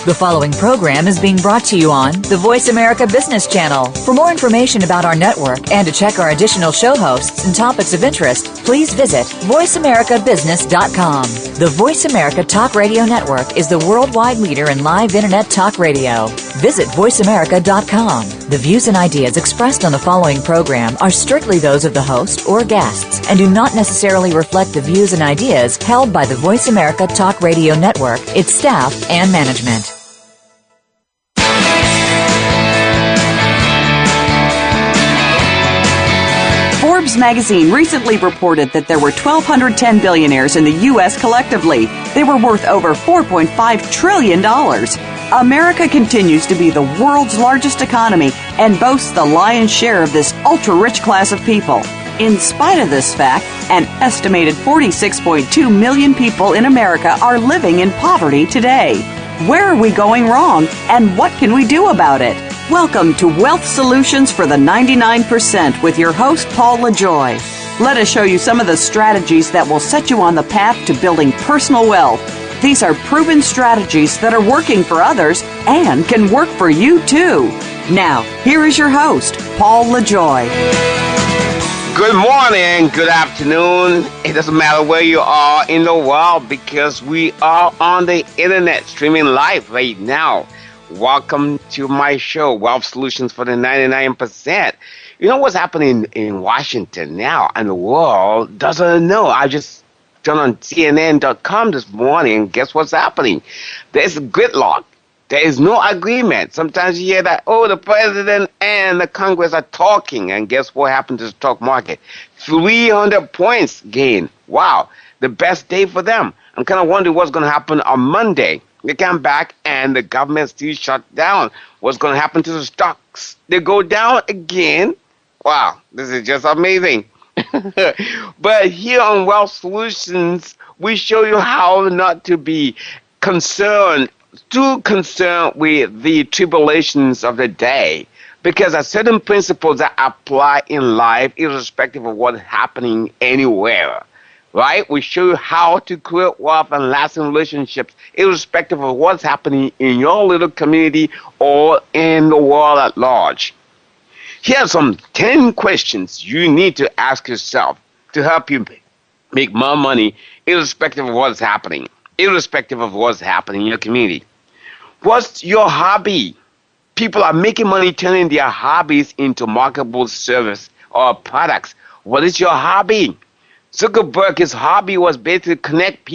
The following program is being brought to you on the Voice America Business Channel. For more information about our network and to check our additional show hosts and topics of interest, please visit voiceamericabusiness.com. The Voice America Talk Radio Network is the worldwide leader in live Internet talk radio. Visit voiceamerica.com. The views and ideas expressed on the following program are strictly those of the host or guests and do not necessarily reflect the views and ideas held by the Voice America Talk Radio Network, its staff, and management. Forbes magazine recently reported that there were 1,210 billionaires in the U.S. collectively. They were worth over $4.5 trillion. America continues to be the world's largest economy and boasts the lion's share of this ultra-rich class of people. In spite of this fact, an estimated 46.2 million people in America are living in poverty today. Where are we going wrong, and what can we do about it? Welcome to Wealth Solutions for the 99% with your host, Paul LaJoy. Let us show you some of the strategies that will set you on the path to building personal wealth. These are proven strategies that are working for others and can work for you too. Now, here is your host, Paul LaJoy. Good morning, good afternoon. It doesn't matter where you are in the world because we are on the internet streaming live right now. Welcome to my show, Wealth Solutions for the 99%. You know what's happening in Washington now and the world doesn't know. I just turned on CNN.com this morning. Guess what's happening? There's gridlock. There is no agreement. Sometimes you hear that, the president and the Congress are talking. And guess what happened to the stock market? 300 points gain. Wow, the best day for them. I'm kind of wondering what's going to happen on Monday. They come back and the government still shut down. What's going to happen to the stocks? They go down again. Wow, this is just amazing. But here on Wealth Solutions, we show you how not to be too concerned with the tribulations of the day. Because there are certain principles that apply in life irrespective of what's happening anywhere. Right? We show you how to create wealth and lasting relationships irrespective of what's happening in your little community or in the world at large. Here are some 10 questions you need to ask yourself to help you make more money irrespective of what's happening. Irrespective of what's happening in your community. What's your hobby? People are making money turning their hobbies into marketable service or products. What is your hobby? Zuckerberg's hobby was basically connect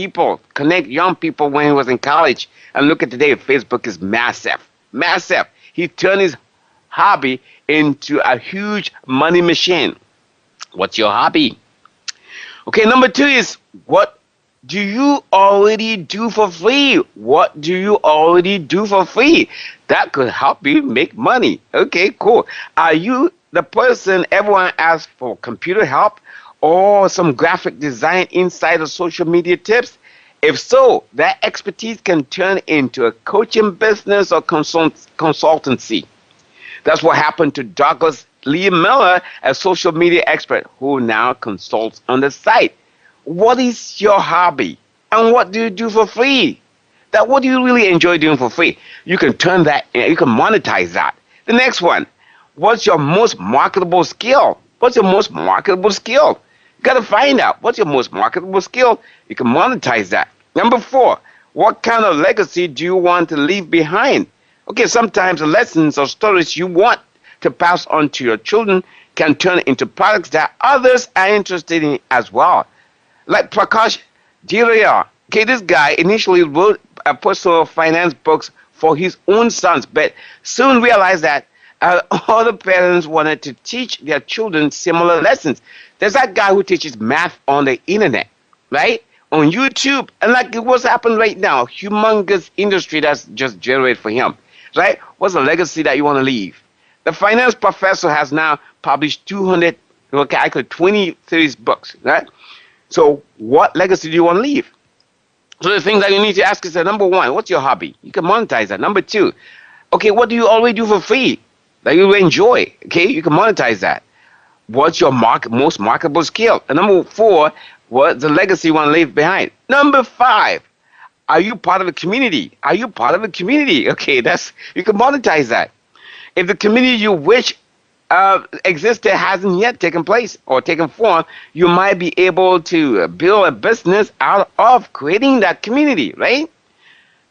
young people when he was in college. And look at today, Facebook is massive. Massive. He turned his hobby into a huge money machine. What's your hobby? Okay, number 2 is, what do you already do for free? What do you already do for free? That could help you make money. Okay, cool. Are you the person everyone asks for computer help or some graphic design inside of social media tips? If so, that expertise can turn into a coaching business or consultancy. That's what happened to Douglas Lee Miller, a social media expert who now consults on the site. What is your hobby? And what do you do for free? What do you really enjoy doing for free? You can turn that, you can monetize that. The next one, what's your most marketable skill? What's your most marketable skill? You got to find out what's your most marketable skill. You can monetize that. Number 4, what kind of legacy do you want to leave behind? Okay, sometimes the lessons or stories you want to pass on to your children can turn into products that others are interested in as well. Like Prakash Dhirya. Okay, this guy initially wrote a personal finance books for his own sons, but soon realized that other parents wanted to teach their children similar lessons. There's that guy who teaches math on the internet, right? On YouTube. And like what's happened right now, humongous industry that's just generated for him, right? What's the legacy that you want to leave? The finance professor has now published 20 series books, right? So what legacy do you want to leave? So the things that you need to ask is, number 1, what's your hobby? You can monetize that. Number 2, okay, what do you already do for free that you enjoy? Okay, you can monetize that. What's your most marketable skill? And number 4, what's the legacy you want to leave behind? Number 5, Are you part of the community? Are you part of the community? Okay, you can monetize that. If the community you wish existed hasn't yet taken place or taken form, you might be able to build a business out of creating that community, right?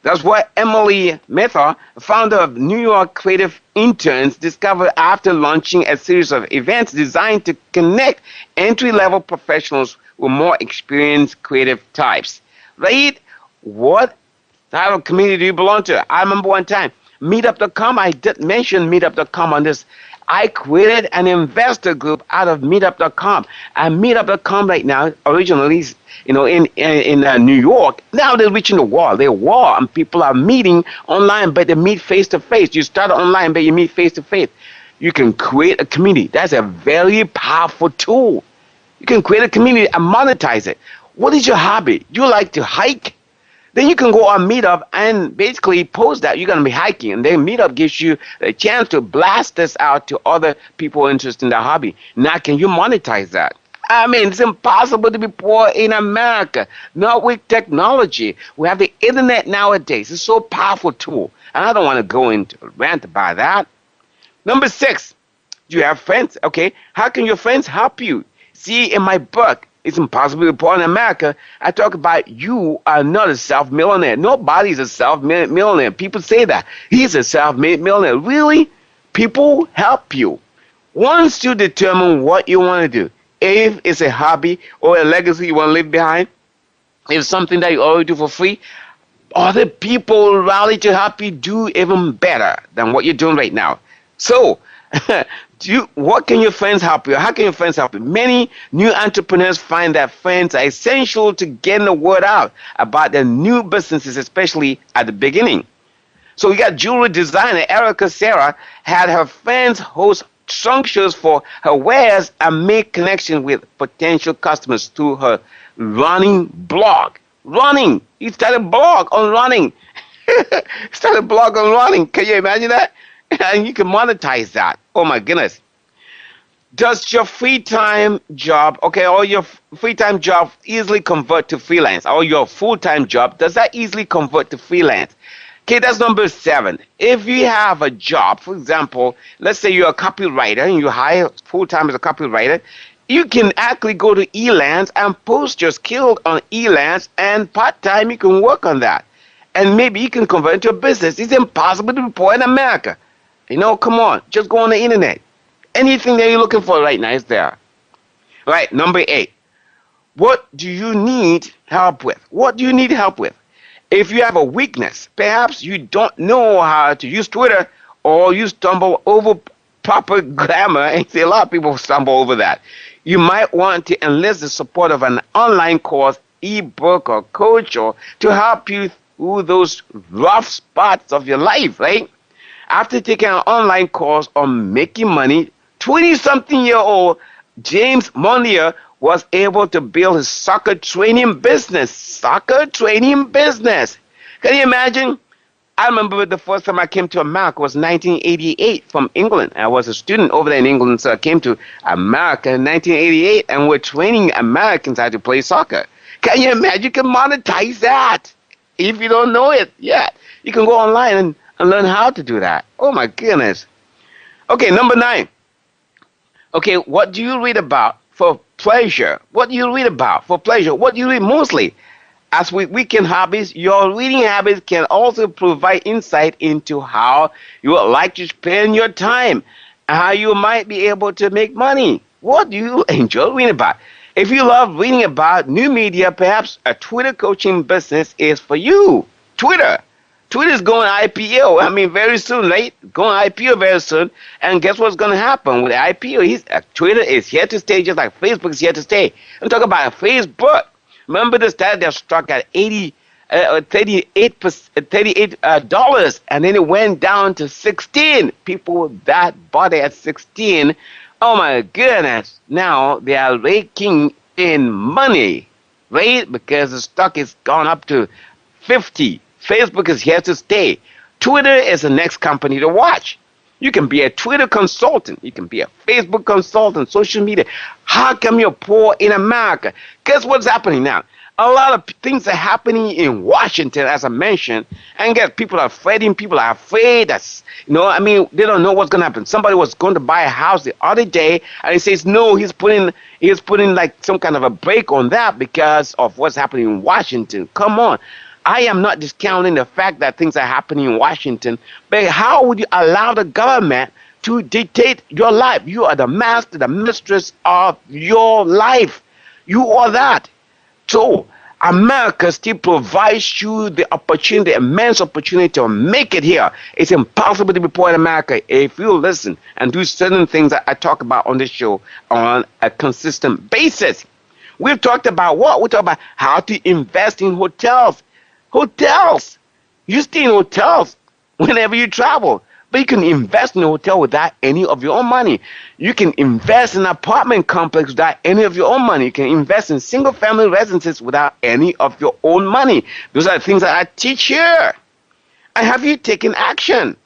That's what Emily Method, founder of New York Creative Interns, discovered after launching a series of events designed to connect entry-level professionals with more experienced creative types. Right? What type of community do you belong to? I remember one time, Meetup.com, I did mention Meetup.com on this. I created an investor group out of Meetup.com. And Meetup.com right now, originally, in New York, now they're reaching the wall. They're wall, and people are meeting online, but they meet face to face. You start online, but you meet face to face. You can create a community. That's a very powerful tool. You can create a community and monetize it. What is your hobby? You like to hike? Then you can go on Meetup and basically post that you're going to be hiking. And then Meetup gives you a chance to blast this out to other people interested in that hobby. Now, can you monetize that? I mean, it's impossible to be poor in America, not with technology. We have the internet nowadays. It's so powerful tool. And I don't want to go into a rant about that. Number 6, do you have friends? Okay, how can your friends help you? See, in my book, It's Impossible to be Poor in America, I talk about you are not a self-millionaire. Nobody's a self-millionaire. People say that. He's a self-made millionaire. Really? People help you. Once you determine what you want to do, if it's a hobby or a legacy you want to leave behind, if it's something that you already do for free, other people rally to help you do even better than what you're doing right now. So, what can your friends help you? How can your friends help you? Many new entrepreneurs find that friends are essential to getting the word out about their new businesses, especially at the beginning. So we got jewelry designer Erica Serra had her friends host trunk shows for her wares and make connections with potential customers through her running blog. Running! He started a blog on running. Started a blog on running. Can you imagine that? And you can monetize that. Oh my goodness. Does your free time job, or your free time job easily convert to freelance? Or your full-time job, does that easily convert to freelance? Okay, that's number 7. If you have a job, for example, let's say you're a copywriter and you hire full-time as a copywriter, you can actually go to Elance and post your skills on Elance, and part-time you can work on that. And maybe you can convert into a business. It's impossible to be poor in America. Come on, just go on the internet. Anything that you're looking for right now is there. Right, number 8. What do you need help with? What do you need help with? If you have a weakness, perhaps you don't know how to use Twitter, or you stumble over proper grammar, and see a lot of people stumble over that. You might want to enlist the support of an online course, ebook, or coach, or to help you through those rough spots of your life, right? After taking an online course on making money, 20-something-year-old James Mondier was able to build his soccer training business. Soccer training business. Can you imagine? I remember the first time I came to America was 1988 from England. I was a student over there in England, so I came to America in 1988, and we're training Americans how to play soccer. Can you imagine? You can monetize that. If you don't know it yet, you can go online and learn how to do that. Oh my goodness. Okay, number 9. Okay, what do you read about for pleasure? What do you read about for pleasure? What do you read mostly? As with weekend hobbies, your reading habits can also provide insight into how you would like to spend your time and how you might be able to make money. What do you enjoy reading about? If you love reading about new media, perhaps a Twitter coaching business is for you. Twitter is going IPO. Very soon, right? Going IPO very soon. And guess what's going to happen with the IPO? Twitter is here to stay, just like Facebook is here to stay. I'm talking about Facebook. Remember the stat that struck at $38, and then it went down to 16. People that bought it at 16. Oh my goodness! Now they are raking in money, right? Because the stock has gone up to 50. Facebook is here to stay. Twitter is the next company to watch. You can be a Twitter consultant. You can be a Facebook consultant, social media. How come you're poor in America? Guess what's happening now? A lot of things are happening in Washington, as I mentioned, and get people are fretting. People are afraid. I mean, they don't know what's going to happen. Somebody was going to buy a house the other day, and he says no. He's putting like some kind of a break on that because of what's happening in Washington. Come on. I am not discounting the fact that things are happening in Washington, but how would you allow the government to dictate your life? You are the master, the mistress of your life. You are that. So America still provides you the opportunity, the immense opportunity to make it here. It's impossible to be poor in America if you listen and do certain things that I talk about on this show on a consistent basis. We've talked about what? We talked about how to invest in hotels. Hotels. You stay in hotels whenever you travel. But you can invest in a hotel without any of your own money. You can invest in an apartment complex without any of your own money. You can invest in single-family residences without any of your own money. Those are the things that I teach here. And have you taken action?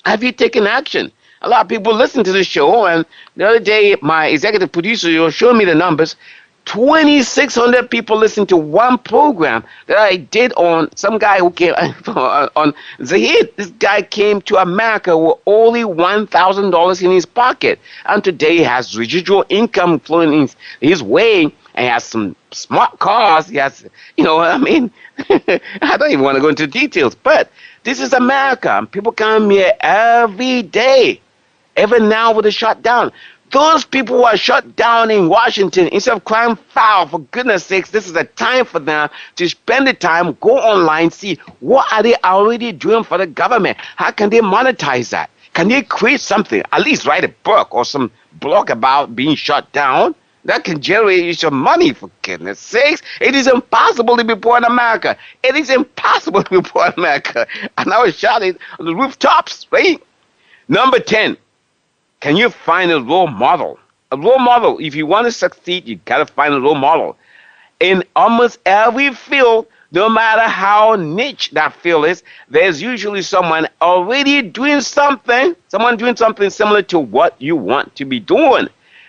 Have you taken action? A lot of people listen to the show, and the other day, my executive producer was showing me the numbers. 2,600 people listened to one program that I did on some guy who came on Zahid. This guy came to America with only $1,000 in his pocket, and today he has residual income flowing in his way, and he has some smart cars. He has, I don't even want to go into details, but this is America, and people come here every day, even now with the shutdown. Those people who are shut down in Washington, instead of crying foul, for goodness sakes, this is a time for them to spend the time, go online, see what are they already doing for the government. How can they monetize that? Can they create something, at least write a book or some blog about being shut down? That can generate you some money, for goodness sakes. It is impossible to be poor in America. It is impossible to be poor in America. And I was shouting on the rooftops, right? Number 10. Can you find a role model? A role model. If you want to succeed, you got to find a role model. In almost every field, no matter how niche that field is, there's usually someone already doing something, someone doing something similar to what you want to be doing.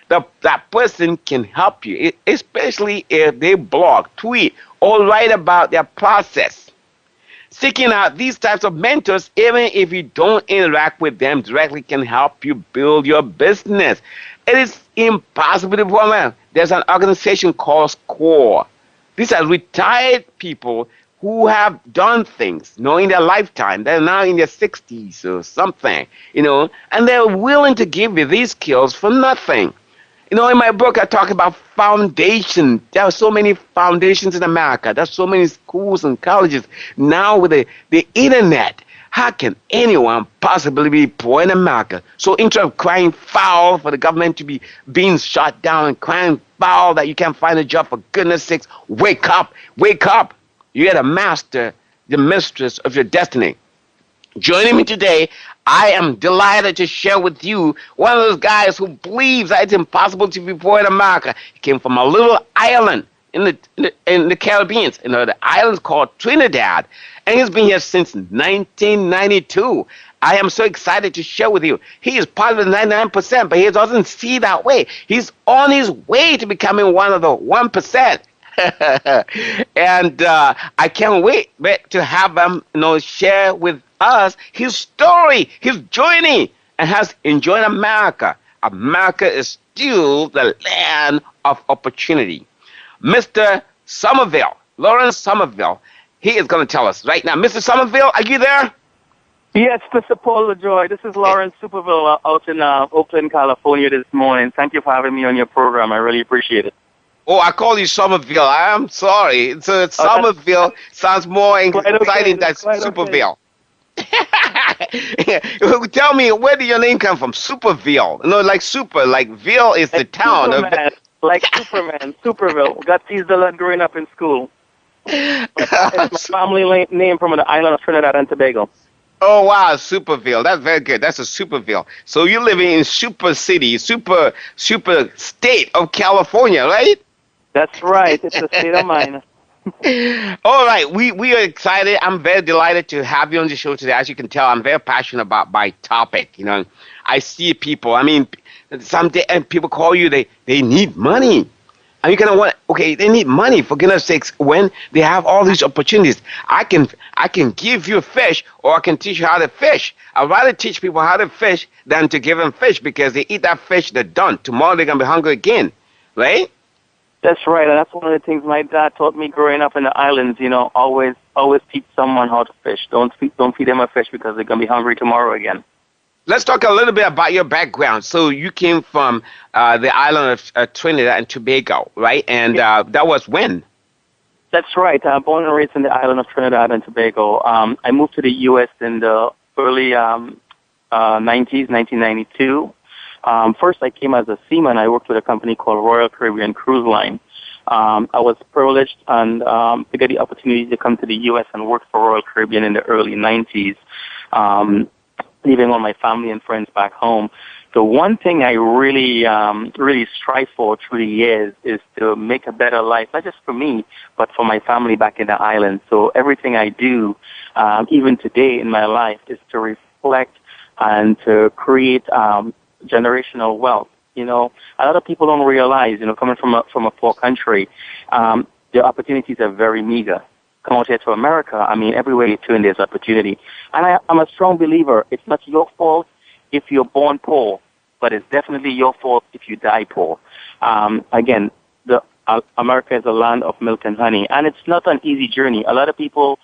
That person can help you, especially if they blog, tweet, or write about their process. Seeking out these types of mentors, even if you don't interact with them directly, can help you build your business. It is impossible to perform. There's an organization called SCORE. These are retired people who have done things, in their lifetime. They're now in their 60s or something, and they're willing to give you these skills for nothing. In my book, I talk about foundation. There are so many foundations in America. There's so many schools and colleges. Now with the internet, how can anyone possibly be poor in America? So instead of crying foul for the government to be being shut down and crying foul that you can't find a job, for goodness sakes, wake up, wake up. You're the master, the mistress of your destiny. Joining me today, I am delighted to share with you one of those guys who believes that it's impossible to be poor in America. He came from a little island in the Caribbean. The island's called Trinidad, and he's been here since 1992. I am so excited to share with you. He is part of the 99%, but he doesn't see that way. He's on his way to becoming one of the 1%. And I can't wait to have him, share with us his story, his journey, and has enjoyed America. America is still the land of opportunity. Mr. Somerville, Lawrence Somerville, he is going to tell us right now. Mr. Somerville, are you there? Yes, Mr. Paul LaJoy. This is Lawrence Superville out in Oakland, California this morning. Thank you for having me on your program. I really appreciate it. Oh, I call you Somerville. I am sorry. So Somerville sounds more exciting than Superville. Tell me, where did your name come from? Superville. Like super, like Ville is the town. Superman, like Superman, Superville. Got teased a lot growing up in school. It's my family name from the island of Trinidad and Tobago. Oh, wow, Superville. That's very good. That's a Superville. So you're living in super city, super state of California, right? That's right. It's a state of mind. All right, we are excited. I'm very delighted to have you on the show today. As you can tell, I'm very passionate about my topic. I see people. Someday and people call you. They need money, And you're gonna want, okay, they need money for goodness sakes when they have all these opportunities. I can give you a fish, or I can teach you how to fish. I'd rather teach people how to fish than to give them fish, because they eat that fish, they're done. Tomorrow they're gonna be hungry again, right? That's right, and that's one of the things my dad taught me growing up in the islands. Always teach someone how to fish. Don't feed them a fish because they're gonna be hungry tomorrow again. Let's talk a little bit about your background. So you came from the island of Trinidad and Tobago, right? And that was when? That's right. Born and raised in the island of Trinidad and Tobago. I moved to the U.S. in the early 90s, 1992. First, I came as a seaman. I worked with a company called Royal Caribbean Cruise Line. I was privileged and to get the opportunity to come to the U.S. and work for Royal Caribbean in the early 90s, leaving all my family and friends back home. The one thing I really strive for through the years is to make a better life, not just for me, but for my family back in the island. So everything I do, even today in my life, is to reflect and to create generational wealth. A lot of people don't realize, coming from a poor country, the opportunities are very meager. Come out here to America, everywhere you turn, there's opportunity. And I'm a strong believer. It's not your fault if you're born poor, but it's definitely your fault if you die poor. Again, America is a land of milk and honey, and it's not an easy journey. A lot of people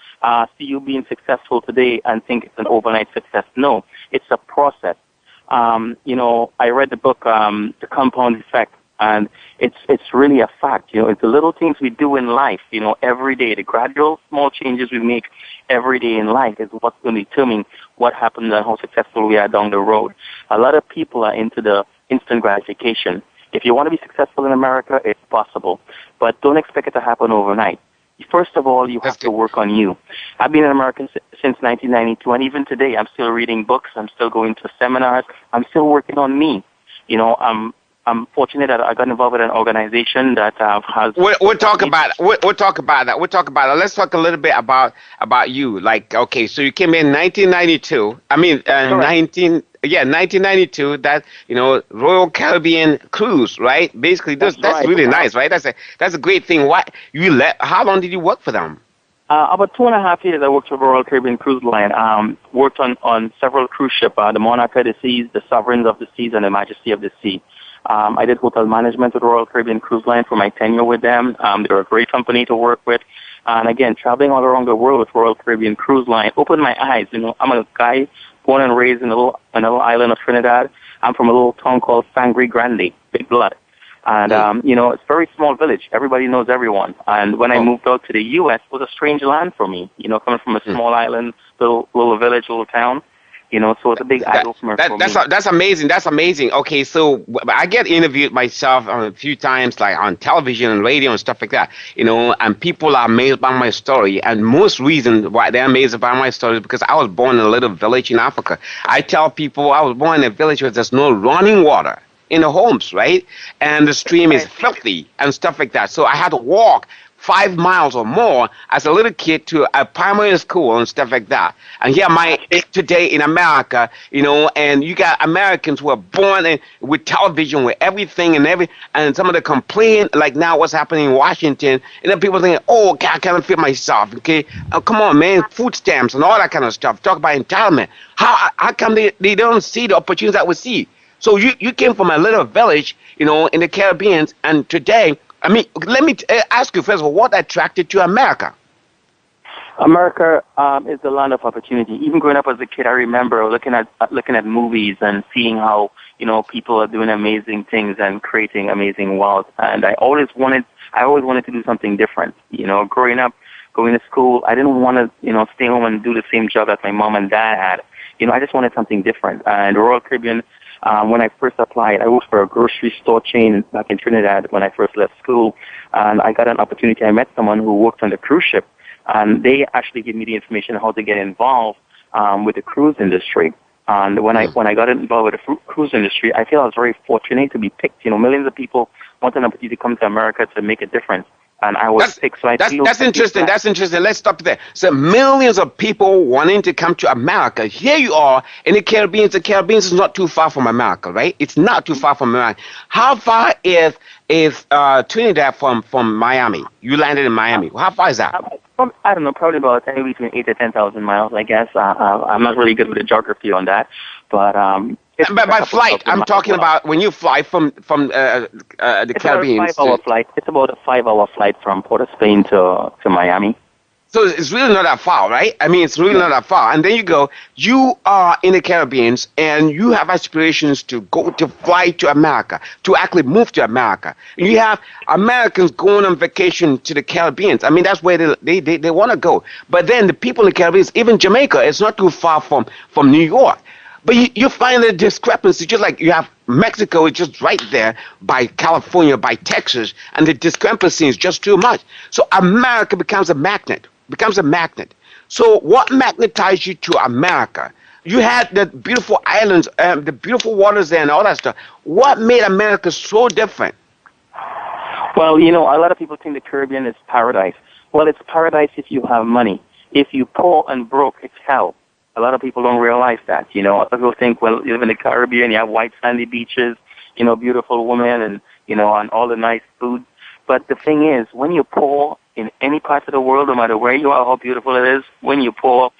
see you being successful today and think it's an overnight success. No, it's a process. I read the book, The Compound Effect, and it's really a fact. It's the little things we do in life, every day. The gradual small changes we make every day in life is what's going to determine what happens and how successful we are down the road. A lot of people are into the instant gratification. If you want to be successful in America, it's possible, but don't expect it to happen overnight. First of all, you have to work on you. I've been in America since 1992, and even today, I'm still reading books. I'm still going to seminars. I'm still working on me. I'm fortunate that I got involved with an organization that has. We'll talk about that. We'll talk about that. Let's talk a little bit about you. Like, okay, so you came in 1992. 1992. That Royal Caribbean cruise, right? Basically, that's really nice, right? That's a great thing. What you left? How long did you work for them? About 2.5 years. I worked for Royal Caribbean Cruise Line. Worked on several cruise ships, the Monarch of the Seas, the Sovereigns of the Seas, and the Majesty of the Sea. I did hotel management with Royal Caribbean Cruise Line for my tenure with them. They're a great company to work with. And again, traveling all around the world with Royal Caribbean Cruise Line opened my eyes. I'm a guy born and raised in a little island of Trinidad. I'm from a little town called Sangre Grande, Big Blood. And, it's a very small village. Everybody knows everyone. And when I moved out to the U.S., it was a strange land for me, coming from a small island, little village, little town. So it's a big eye-opener for me. That's amazing. That's amazing. Okay, so I get interviewed myself a few times, like on television and radio and stuff like that, and people are amazed by my story. And most reason why they're amazed by my story is because I was born in a little village in Africa. I tell people I was born in a village where there's no running water in the homes, right? And the stream is filthy and stuff like that. So I had to walk 5 miles or more as a little kid to a primary school and stuff like that. And here am I today in America, and you got Americans who are born with television, with everything and some of the complaint, like now what's happening in Washington, and then people think, oh, God, I can't feed myself, okay? Oh, come on, man, food stamps and all that kind of stuff. Talk about entitlement. How come they don't see the opportunities that we see? So you came from a little village, in the Caribbean, and today, let me ask you first of all, what attracted you to America? America is the land of opportunity. Even growing up as a kid, I remember looking at movies and seeing how people are doing amazing things and creating amazing wealth. And I always wanted to do something different. Growing up, going to school, I didn't want to stay home and do the same job that my mom and dad had. I just wanted something different. And Royal Caribbean. When I first applied, I worked for a grocery store chain back in Trinidad when I first left school, and I got an opportunity. I met someone who worked on the cruise ship, and they actually gave me the information on how to get involved with the cruise industry. And when I got involved with the cruise industry, I feel I was very fortunate to be picked. Millions of people want an opportunity to come to America to make a difference. and I was sick. So that's interesting. That's interesting. Let's stop there. So millions of people wanting to come to America. Here you are in the Caribbean. The Caribbean is not too far from America, right? It's not too far from America. How far is Trinidad from Miami? You landed in Miami. How far is that? I don't know, probably about anywhere between 8,000 to 10,000 miles, I guess. I'm not really good with the geography on that, but by flight, I'm talking about when you fly from the Caribbean. It's about a 5-hour flight. It's about a 5-hour flight from Port of Spain to Miami. So it's really not that far, right? I mean, it's really not that far. And then you are in the Caribbean, and you have aspirations to fly to America, to actually move to America. You have Americans going on vacation to the Caribbean. I mean, that's where they want to go. But then the people in the Caribbean, even Jamaica, it's not too far from New York. But you find the discrepancy, just like you have Mexico is just right there by California, by Texas, and the discrepancy is just too much. So America becomes a magnet. So what magnetized you to America? You had the beautiful islands, the beautiful waters there and all that stuff. What made America so different? Well, a lot of people think the Caribbean is paradise. Well, it's paradise if you have money. If you poor and broke, it's hell. A lot of people don't realize that. A lot of people think, well, you live in the Caribbean, you have white sandy beaches, beautiful women, and and all the nice food. But the thing is, when you're poor in any part of the world, no matter where you are, how beautiful it is, when you're poor,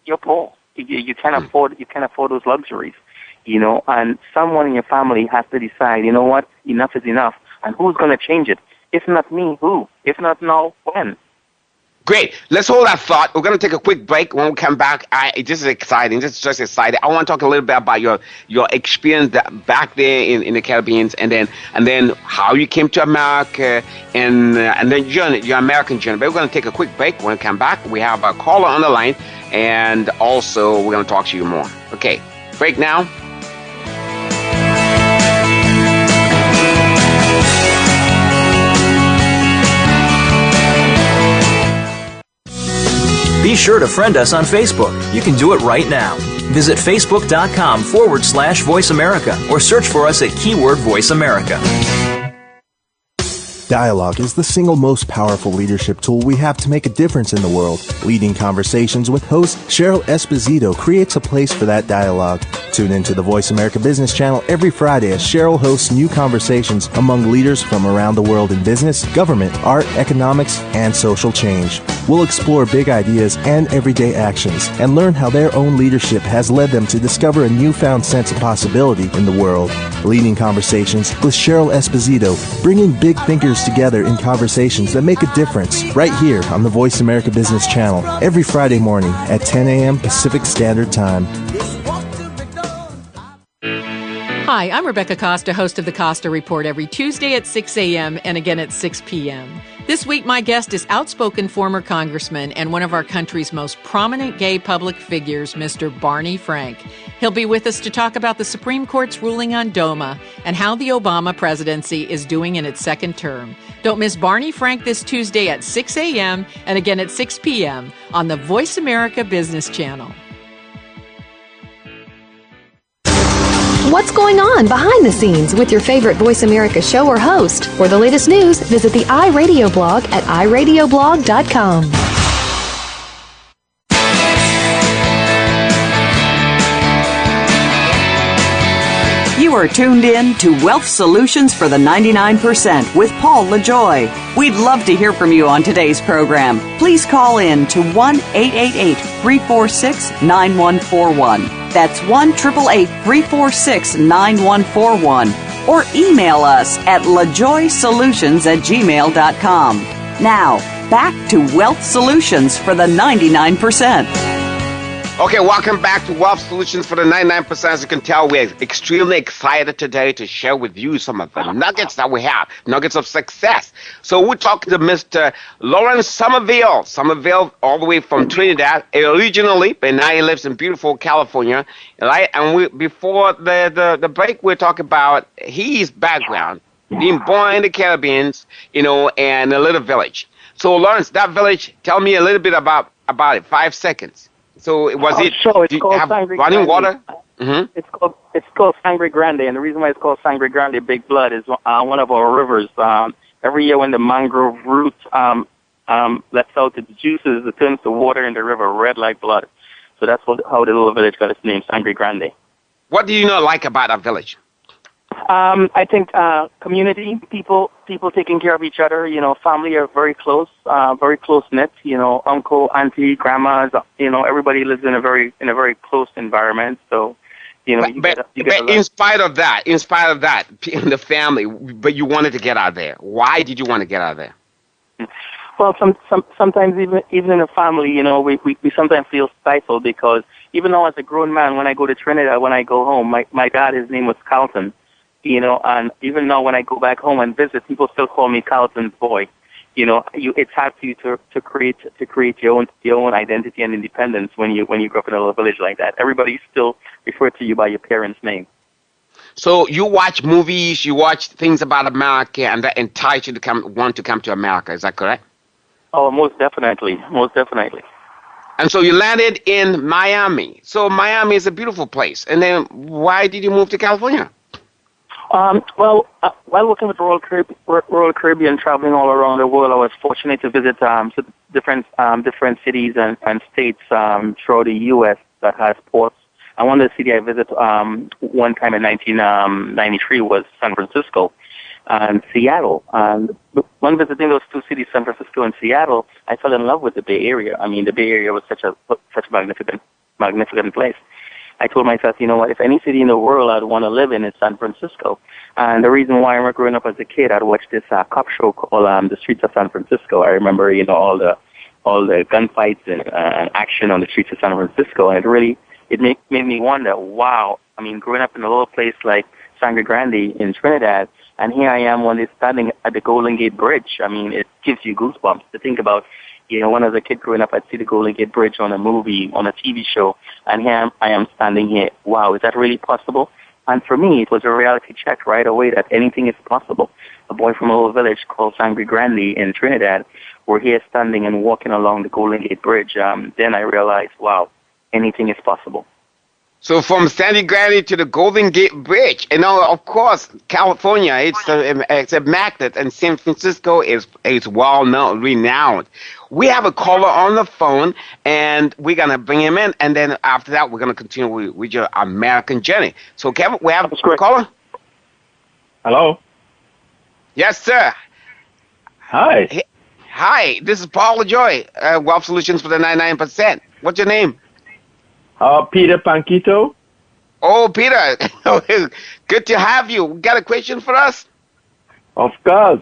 you're poor. You can't afford those luxuries. And someone in your family has to decide, you know what, enough is enough. And who's going to change it? If not me, who? If not now, when? Great. Let's hold that thought. We're going to take a quick break. When we come back, this is exciting. This is just exciting. I want to talk a little bit about your experience back there in the Caribbean, and then how you came to America, and then your American journey. But we're going to take a quick break. When we come back, we have a caller on the line, and also we're going to talk to you more. Okay, break now. Be sure to friend us on Facebook. You can do it right now. Visit facebook.com/Voice America or search for us at keyword Voice America. Dialogue is the single most powerful leadership tool we have to make a difference in the world. Leading Conversations with host Cheryl Esposito creates a place for that dialogue. Tune into the Voice America Business Channel every Friday as Cheryl hosts new conversations among leaders from around the world in business, government, art, economics, and social change. We'll explore big ideas and everyday actions and learn how their own leadership has led them to discover a newfound sense of possibility in the world. Leading Conversations with Cheryl Esposito, bringing big thinkers together in conversations that make a difference, right here on the Voice America Business Channel every Friday morning at 10 a.m. Pacific Standard Time. Hi, I'm Rebecca Costa, host of the Costa Report every Tuesday at 6 a.m. and again at 6 p.m. This week, my guest is outspoken former congressman and one of our country's most prominent gay public figures, Mr. Barney Frank. He'll be with us to talk about the Supreme Court's ruling on DOMA and how the Obama presidency is doing in its second term. Don't miss Barney Frank this Tuesday at 6 a.m. and again at 6 p.m. on the Voice America Business Channel. What's going on behind the scenes with your favorite Voice America show or host? For the latest news, visit the iRadio blog at iradioblog.com. You are tuned in to Wealth Solutions for the 99% with Paul LaJoy. We'd love to hear from you on today's program. Please call in to 1-888-346-9141. That's 1-888-346-9141. Or email us at lajoysolutions@gmail.com. Now, back to Wealth Solutions for the 99%. Okay, welcome back to Wealth Solutions for the 99%. As you can tell, we're extremely excited today to share with you some of the nuggets that we have, nuggets of success. So we're talking to Mr. Lawrence Somerville. Somerville, all the way from Trinidad, originally, but now he lives in beautiful California. Right? And before the break, we're talking about his background, being born in the Caribbean, and a little village. So Lawrence, that village, tell me a little bit about it, 5 seconds. So it's called Sangre running Grande. water? Mm-hmm. It's called Sangre Grande, and the reason why it's called Sangre Grande, Big Blood, is one of our rivers. Every year when the mangrove root lets out its juices, it turns the water in the river red like blood. So that's how the little village got its name, Sangre Grande. What do you not like about our village? I think community, people taking care of each other. Family are very close knit. Uncle, auntie, grandmas. Everybody lives in a very close environment. So, but in spite of that, in the family, but you wanted to get out of there. Why did you want to get out of there? Well, sometimes even in a family, we sometimes feel stifled because even though as a grown man, when I go to Trinidad, when I go home, my dad, his name was Carlton. And even now when I go back home and visit, people still call me Carlton's boy. It's hard for you to create your own identity and independence when you grow up in a little village like that. Everybody still refers to you by your parents' name. So you watch movies, you watch things about America, and that entices you to want to come to America. Is that correct? Oh, most definitely. And so you landed in Miami. So Miami is a beautiful place. And then why did you move to California? While working with Royal Caribbean, traveling all around the world, I was fortunate to visit different cities and states throughout the U.S. that has ports. And one of the cities I visited one time in 1993 was San Francisco and Seattle. And when visiting those two cities, San Francisco and Seattle, I fell in love with the Bay Area. I mean, the Bay Area was such a magnificent place. I told myself, you know what, if any city in the world I'd want to live in is San Francisco. And the reason why I remember growing up as a kid, I'd watch this cop show called The Streets of San Francisco. I remember, all the gunfights and action on the streets of San Francisco. And it made me wonder, wow, I mean, growing up in a little place like Sangre Grande in Trinidad, and here I am one day standing at the Golden Gate Bridge. I mean, it gives you goosebumps to think about. When as a kid growing up, I'd see the Golden Gate Bridge on a movie, on a TV show, and here I am standing here. Wow, is that really possible? And for me, it was a reality check right away that anything is possible. A boy from a little village called Sangre Grande in Trinidad, we're here standing and walking along the Golden Gate Bridge. Then I realized, wow, anything is possible. So from Sangre Grande to the Golden Gate Bridge, of course, California, it's a magnet, and San Francisco is well known, renowned. We have a caller on the phone, and we're gonna bring him in, and then after that, we're gonna continue with your American journey. So, Kevin, we have a caller. Hello. Yes, sir. Hi. Hi. This is Paul Joy, Wealth Solutions for the 99%. What's your name? Peter Panquito. Oh, Peter. Good to have you. Got a question for us? Of course.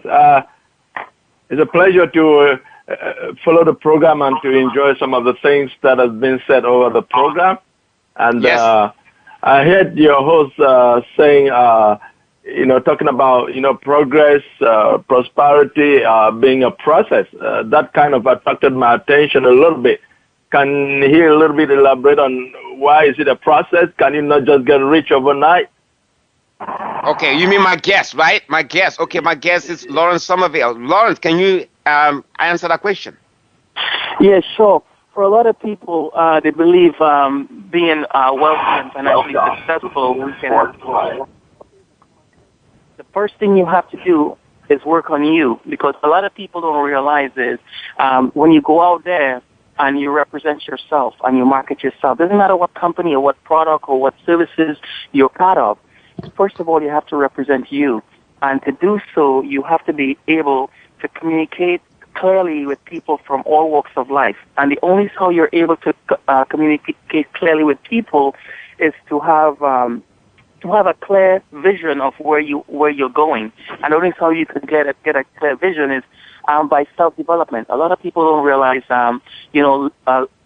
It's a pleasure to follow the program and to enjoy some of the things that have been said over the program. And yes. I heard your host saying, talking about, progress, prosperity being a process. That kind of attracted my attention a little bit. Can he a little bit elaborate on why is it a process? Can you not just get rich overnight? Okay, you mean my guest, right? My guest. Okay, my guest is Lawrence Somerville. Lawrence, can you answer that question? Yeah, sure. For a lot of people, they believe being wealthy and financially successful, the first thing you have to do is work on you, because a lot of people don't realize is when you go out there and you represent yourself and you market yourself, doesn't matter what company or what product or what services you're part of, first of all, you have to represent you. And to do so, you have to be able to communicate clearly with people from all walks of life. And the only how you're able to communicate clearly with people is to have a clear vision of where you're going. And the only how you can get a clear vision is by self-development. A lot of people don't realize,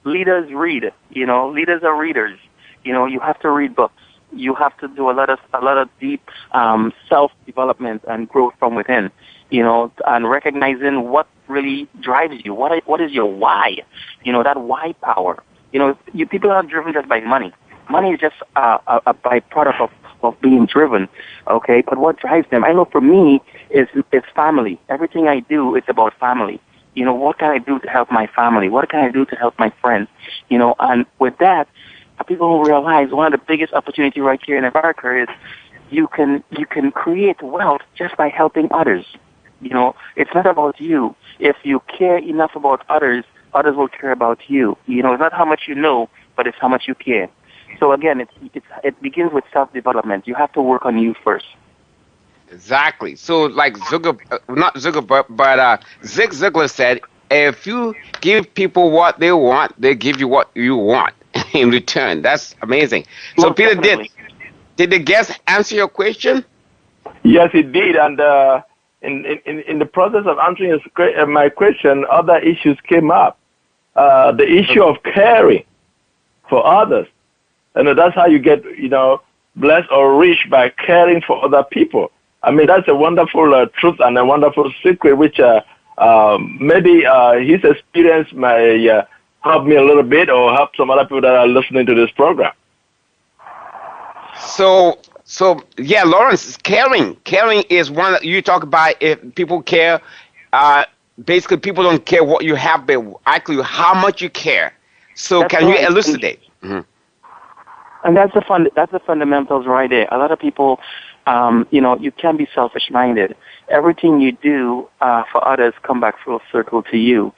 leaders read. Leaders are readers. You have to read books. You have to do a lot of deep self-development and growth from within. And recognizing what really drives you. What is your why? That why power. People are driven just by money. Money is just a byproduct of being driven, okay? But what drives them, I know for me, is family. Everything I do is about family. What can I do to help my family? What can I do to help my friends? And with that, people don't realize one of the biggest opportunities right here in America is you can create wealth just by helping others. It's not about you. If you care enough about others, others will care about you. It's not how much you know, but it's how much you care. So again, it begins with self-development. You have to work on you first. Exactly. So like not Zuckerberg, but Zig Ziglar said, if you give people what they want, they give you what you want in return. That's amazing. So Most Peter, definitely. did the guest answer your question? Yes, it did. And in the process of answering my question, other issues came up. The issue of caring for others. And that's how you get, blessed or rich, by caring for other people. I mean, that's a wonderful truth and a wonderful secret, which maybe his experience may help me a little bit or help some other people that are listening to this program. So yeah, Lawrence, caring is one that you talk about. If people care, basically people don't care what you have, but actually how much you care. So That's can you right. elucidate? Mm-hmm. And that's the fundamentals right there. A lot of people, you can be selfish-minded. Everything you do for others come back full circle to you.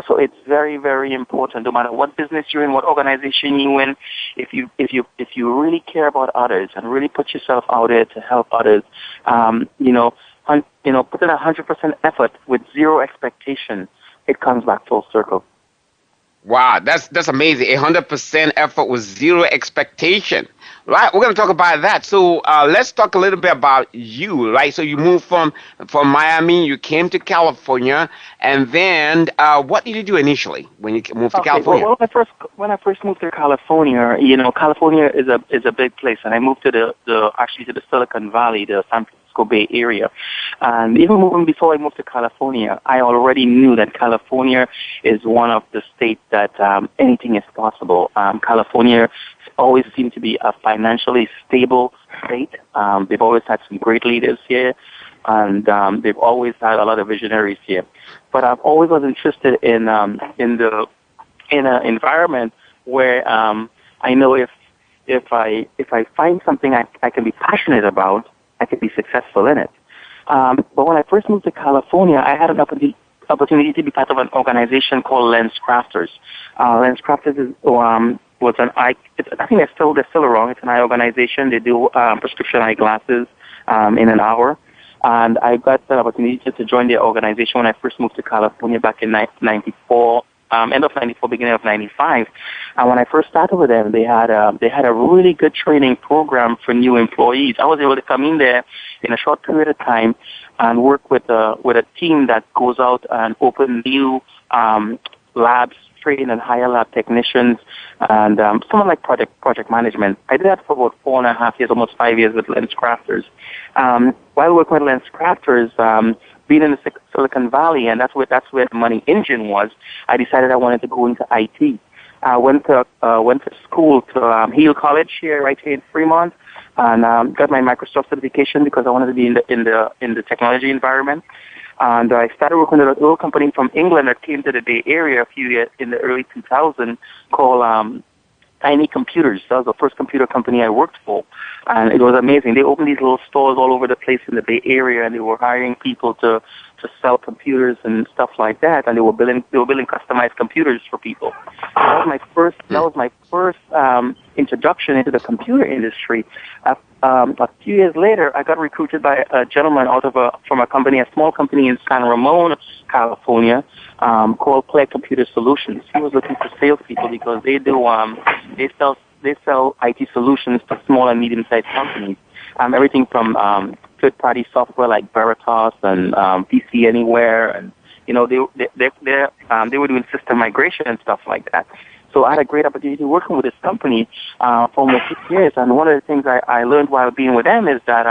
So it's very, very important. No matter what business you're in, what organization you're in, if you really care about others and really put yourself out there to help others, put in 100% effort with zero expectation, it comes back full circle. Wow, that's amazing. 100% effort with zero expectation. Right, we're going to talk about that. So let's talk a little bit about you, right? So you moved from Miami, you came to California, and then what did you do initially when you moved to California? Well, when I first moved to California, California is a big place, and I moved to the Silicon Valley, the San Francisco Bay Area. And even before I moved to California, I already knew that California is one of the states that anything is possible. California always seemed to be a financially stable state. They've always had some great leaders here, and they've always had a lot of visionaries here. But I've always was interested in an environment where I know if I find something I can be passionate about, I can be successful in it. But when I first moved to California, I had an opportunity to be part of an organization called Lens Crafters. Lens Crafters was an eye. I think they're still around. It's an eye organization. They do prescription eyeglasses in an hour. And I got the opportunity to join their organization when I first moved to California back in 94. End of 94, beginning of 95. And when I first started with them, they had a really good training program for new employees. I was able to come in there in a short period of time and work with a team that goes out and open new labs, train and hire lab technicians, and something like project management. I did that for about 4.5 years, almost 5 years with Lens Crafters. While working with Lens Crafters, being in the Silicon Valley, and that's where the money engine was, I decided I wanted to go into IT. I went to school to Hill College right here in Fremont, and got my Microsoft certification because I wanted to be in the technology environment. And I started working at a little company from England that came to the Bay Area a few years in the early 2000s called Tiny Computers. That was the first computer company I worked for. And it was amazing. They opened these little stores all over the place in the Bay Area, and they were hiring people to sell computers and stuff like that. And they were building customized computers for people. That was my first introduction into the computer industry. A few years later, I got recruited by a gentleman from a small company in San Ramon, California, called Play Computer Solutions. He was looking for salespeople because they sell IT solutions to small and medium-sized companies. Everything from third-party software like Veritas and PC Anywhere, and they were doing system migration and stuff like that. So I had a great opportunity working with this company for almost 6 years. And one of the things I learned while being with them is that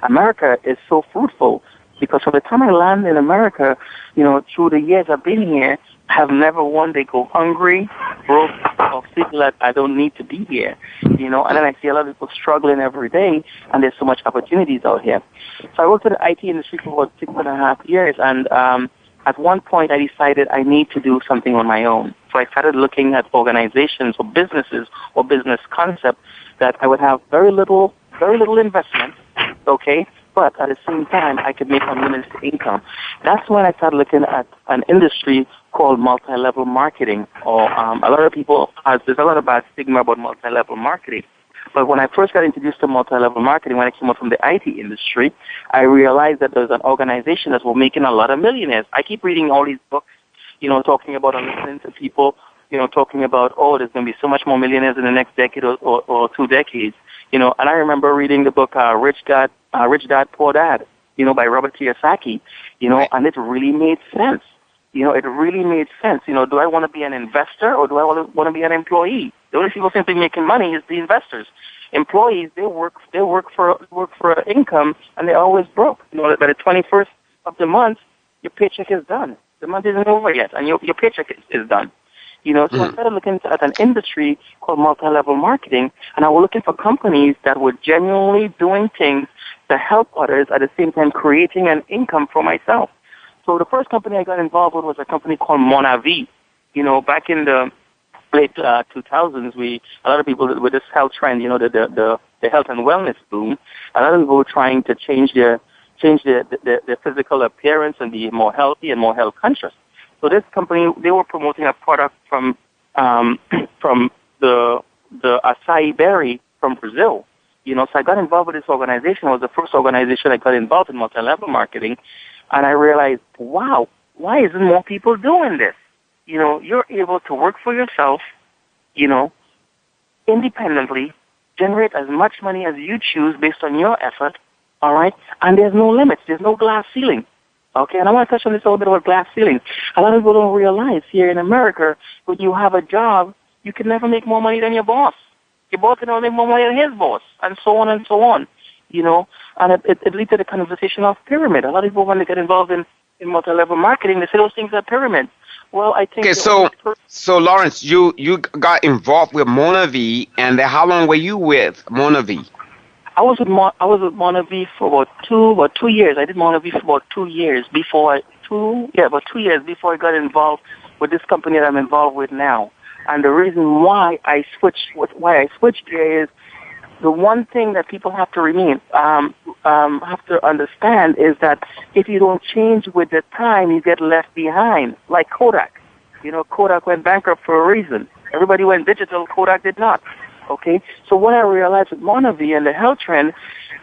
America is so fruitful, because from the time I landed in America, through the years I've been here, I have never one day go hungry, broke, or feel that I don't need to be here. And then I see a lot of people struggling every day, and there's so much opportunities out here. So I worked in the IT industry for about 6.5 years, and at one point I decided I need to do something on my own. So I started looking at organizations or businesses or business concepts that I would have very little investment, okay, but at the same time, I could make unlimited income. That's when I started looking at an industry called multi-level marketing, or a lot of people, there's a lot of bad stigma about multi-level marketing. But when I first got introduced to multi-level marketing, when I came out from the IT industry, I realized that there's an organization that was making a lot of millionaires. I keep reading all these books, talking about and listening to people, talking about, there's going to be so much more millionaires in the next decade or 2 decades. And I remember reading the book Rich Dad, Poor Dad, by Robert Kiyosaki, and it really made sense. It really made sense. Do I want to be an investor or do I want to be an employee? The only people simply making money is the investors. Employees, they work for income, and they're always broke. By the 21st of the month, your paycheck is done. The month isn't over yet, and your paycheck is done. So I started looking at an industry called multi-level marketing, and I was looking for companies that were genuinely doing things to help others at the same time creating an income for myself. So the first company I got involved with was a company called Monavi. Back in the late 2000s, a lot of people with this health trend, the health and wellness boom, a lot of people were trying to change their physical appearance and be more healthy and more health conscious. So this company, they were promoting a product from the acai berry from Brazil. So I got involved with this organization. It was the first organization I got involved in multi-level marketing. And I realized, wow, why isn't more people doing this? You're able to work for yourself, independently, generate as much money as you choose based on your effort, all right? And there's no limits. There's no glass ceiling. Okay, and I want to touch on this a little bit about glass ceiling. A lot of people don't realize here in America, when you have a job, you can never make more money than your boss. Your boss can only make more money than his boss, and so on and so on. And it leads to the conversation of pyramid. A lot of people, when they get involved in multi-level marketing, they say those things are pyramids. Well, I think... Okay, so Lawrence, you got involved with Monavi, and how long were you with Monavi? I was with Monavi for about 2 years. I did Monavi for about 2 years before about 2 years before I got involved with this company that I'm involved with now. And the reason why I switched here is the one thing that people have to have to understand is that if you don't change with the time, you get left behind. Like Kodak. Kodak went bankrupt for a reason. Everybody went digital. Kodak did not. Okay, so what I realized with Monavi and the health trend,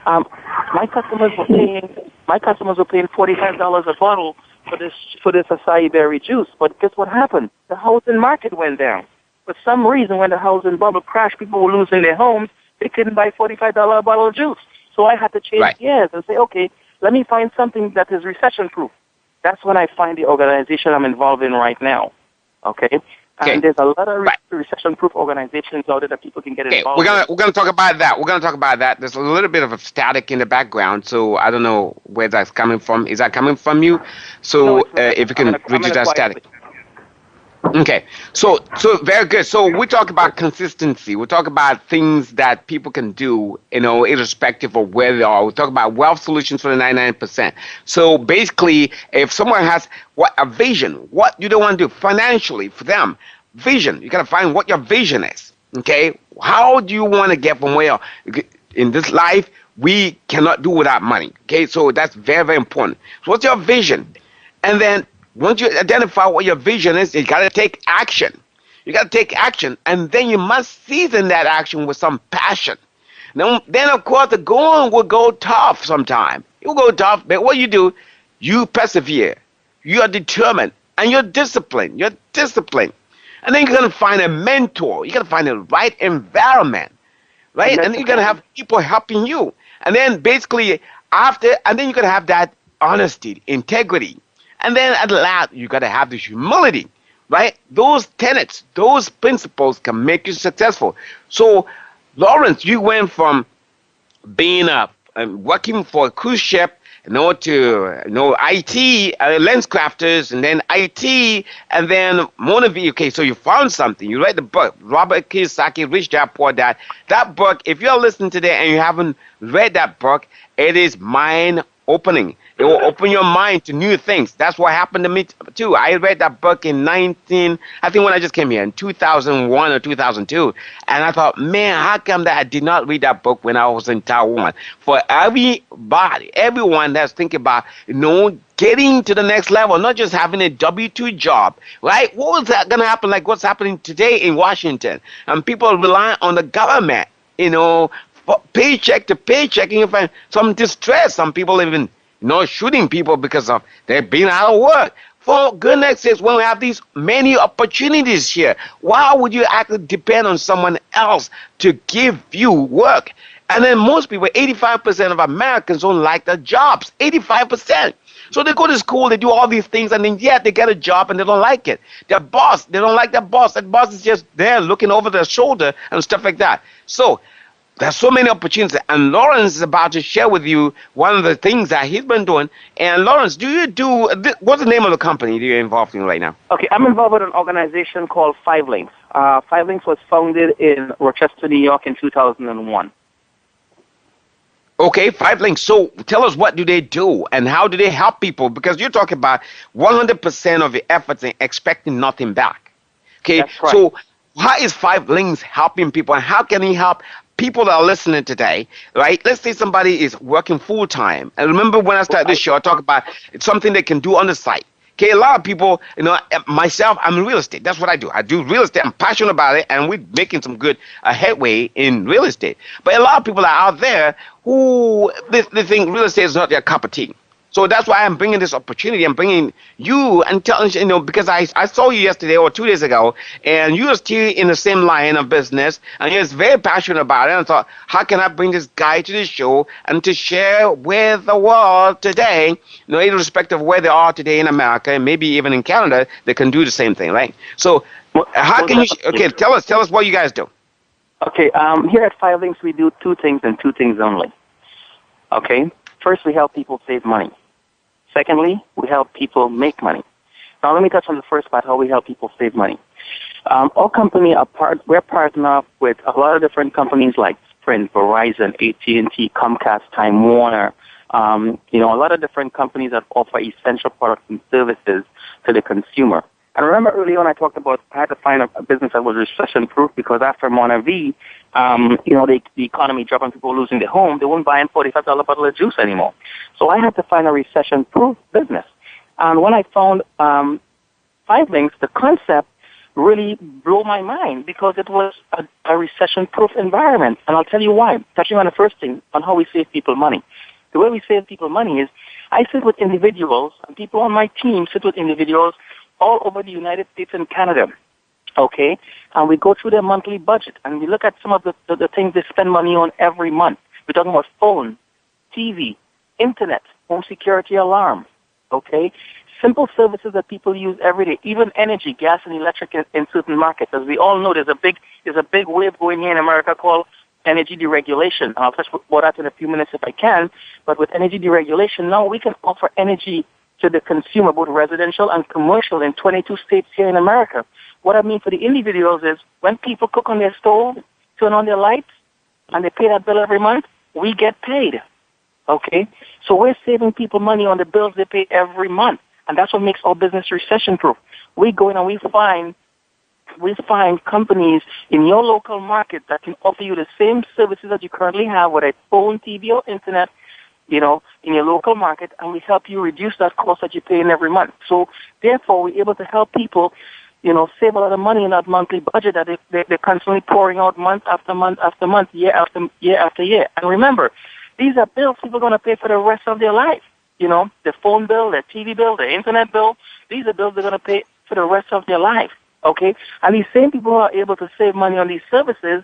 my customers were paying $45 a bottle for this acai berry juice. But guess what happened? The housing market went down. For some reason, when the housing bubble crashed, people were losing their homes. They couldn't buy $45 a bottle of juice. So I had to change gears and say, okay, let me find something that is recession-proof. That's when I find the organization I'm involved in right now. Okay. And there's a lot of recession-proof organizations out there that people can get involved with. We're gonna talk about that. There's a little bit of a static in the background, so I don't know where that's coming from. Is that coming from you? So no, if you can reduce that static. Okay, so very good. So we talk about consistency. We talk about things that people can do, irrespective of where they are. We talk about wealth solutions for the 99%. So basically, if someone has a vision, what you don't want to do financially for them, vision. You gotta find what your vision is. Okay, how do you want to get from where in this life? We cannot do without money. Okay, so that's very, very important. So what's your vision? And then once you identify what your vision is, you got to take action. You got to take action, and then you must season that action with some passion. Then, of course, the going will go tough sometime. It will go tough, but what you do, you persevere. You are determined, and you're disciplined. You're disciplined. And then you're going to find a mentor. You got to find the right environment, right? And then you're going to have people helping you. And then basically and then you're going to have that honesty, integrity. And then at last, you got to have this humility, right? Those tenets, those principles can make you successful. So, Lawrence, you went from being working for a cruise ship, to IT, lens crafters, and then IT, and then Monavi. Okay, so you found something. You read the book, Robert Kiyosaki, Rich Dad Poor Dad. That book, if you're listening today and you haven't read that book, it is mind-opening. It will open your mind to new things. That's what happened to me too. I read that book in I think when I just came here in 2001 or 2002, and I thought, man, how come that I did not read that book when I was in Taiwan? For everybody, everyone that's thinking about, getting to the next level, not just having a W-2 job, right? What was that going to happen like what's happening today in Washington? And people rely on the government, paycheck to paycheck, and you find some distress. Some people even shooting people because of they're being out of work. For goodness sakes, when we have these many opportunities here, why would you actually depend on someone else to give you work? And then most people, 85% of Americans don't like their jobs. 85%. So they go to school, they do all these things, and then they get a job and they don't like it. Their boss, they don't like their boss. That boss is just there looking over their shoulder and stuff like that. So there's so many opportunities, and Lawrence is about to share with you one of the things that he's been doing. And Lawrence, what's the name of the company that you're involved in right now? Okay, I'm involved with an organization called 5 Links. 5 Links was founded in Rochester, New York in 2001. Okay, 5 Links. So tell us, what do they do and how do they help people? Because you're talking about 100% of your efforts and expecting nothing back. Okay, that's right. So how is 5 Links helping people, and how can he help people that are listening today, right? Let's say somebody is working full time. And remember when I started this show, I talked about it's something they can do on the site. Okay, a lot of people, myself, I'm in real estate. That's what I do. I do real estate. I'm passionate about it, and we're making some good headway in real estate. But a lot of people are out there who they think real estate is not their cup of tea. So that's why I'm bringing this opportunity. I'm bringing you and telling because I saw you yesterday or 2 days ago, and you are still in the same line of business, and you're very passionate about it. And I thought, how can I bring this guy to the show and to share with the world today, irrespective of where they are today in America and maybe even in Canada, they can do the same thing, right? So how can you? Okay, tell us what you guys do. Okay, here at 5 Links, we do 2 things and 2 things only. Okay, first we help people save money. Secondly, we help people make money. Now, let me touch on the first part, how we help people save money. Our company, we're partnered with a lot of different companies like Sprint, Verizon, AT&T, Comcast, Time Warner, a lot of different companies that offer essential products and services to the consumer. And remember earlier on I talked about I had to find a business that was recession-proof because after Mona V, the economy dropped and people were losing their home, they weren't buying $45 bottle of juice anymore. So I had to find a recession-proof business. And when I found 5 Links, the concept really blew my mind because it was a recession-proof environment. And I'll tell you why. Touching on the first thing, on how we save people money. The way we save people money is I sit with individuals, and people on my team sit with individuals all over the United States and Canada, okay? And we go through their monthly budget, and we look at some of the things they spend money on every month. We're talking about phone, TV, internet, home security alarm, okay? Simple services that people use every day, even energy, gas and electric in certain markets. As we all know, there's a big wave going here in America called energy deregulation. I'll touch about that in a few minutes if I can. But with energy deregulation, now we can offer energy to the consumer, both residential and commercial, in 22 states here in America. What I mean for the individuals is when people cook on their stove, turn on their lights, and they pay that bill every month, we get paid. Okay? So we're saving people money on the bills they pay every month. And that's what makes our business recession-proof. We go in and we find companies in your local market that can offer you the same services that you currently have, whether it's phone, TV, or internet, in your local market, and we help you reduce that cost that you're paying every month. So, therefore, we're able to help people, save a lot of money in that monthly budget that they're constantly pouring out month after month after month, year after year after year. And remember, these are bills people are going to pay for the rest of their life. The phone bill, their TV bill, their internet bill, these are bills they're going to pay for the rest of their life. Okay? And these same people who are able to save money on these services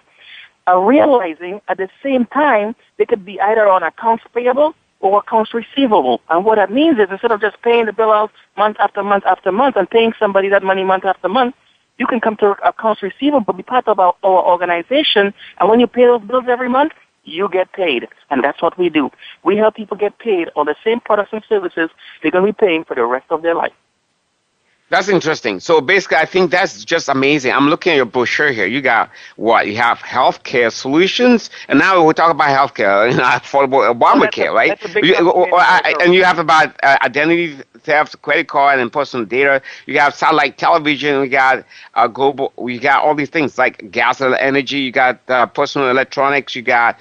are realizing at the same time they could be either on accounts payable or accounts receivable. And what that means is instead of just paying the bill out month after month after month and paying somebody that money month after month, you can come to accounts receivable, be part of our organization, and when you pay those bills every month, you get paid. And that's what we do. We help people get paid on the same products and services they're going to be paying for the rest of their life. That's interesting. So basically, I think that's just amazing. I'm looking at your brochure here. You got what? You have healthcare solutions, and now we're talking about healthcare, affordable Obamacare, right? That's a big topic. And you have about identity theft, credit card, and personal data. You got satellite television. You got global. We got all these things like gas and energy. You got personal electronics. You got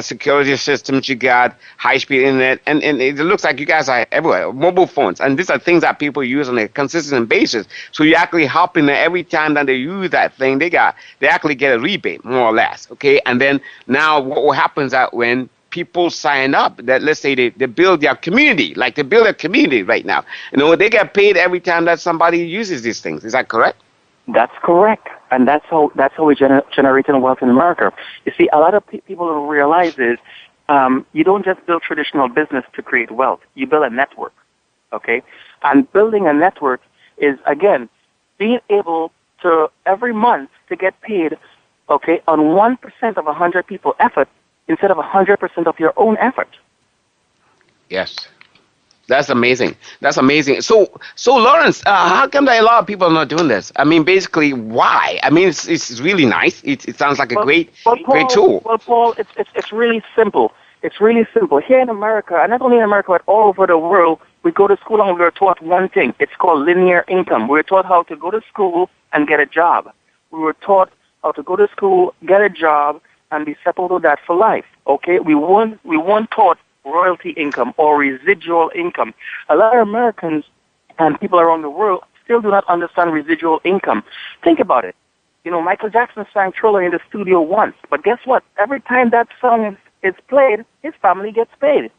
security systems, you got high-speed internet, and it looks like you guys are everywhere. Mobile phones, and these are things that people use on a consistent basis. So you're actually helping them every time that they use that thing. They actually get a rebate, more or less. Okay, and then now what happens that when people sign up, that let's say they build their community, like they build a community right now. They get paid every time that somebody uses these things. Is that correct? That's correct, and that's how we generate wealth in America. You see, a lot of people don't realize is you don't just build traditional business to create wealth. You build a network, okay? And building a network is, again, being able to every month to get paid, okay, on 1% of 100 people effort instead of 100% of your own effort. Yes. That's amazing. That's amazing. So Lawrence, how come that a lot of people are not doing this? I mean, basically, why? I mean, it's really nice. It sounds like a great tool. Well, Paul, it's really simple. It's really simple. Here in America, and not only in America, but all over the world, we go to school and we're taught one thing. It's called linear income. We're taught how to go to school and get a job. We were taught how to go to school, get a job, and be settled with that for life. Okay? We weren't taught royalty income or residual income. A lot of Americans and people around the world still do not understand residual income. Think about it. Michael Jackson sang Thriller in the studio once, but guess what? Every time that song is played, his family gets paid.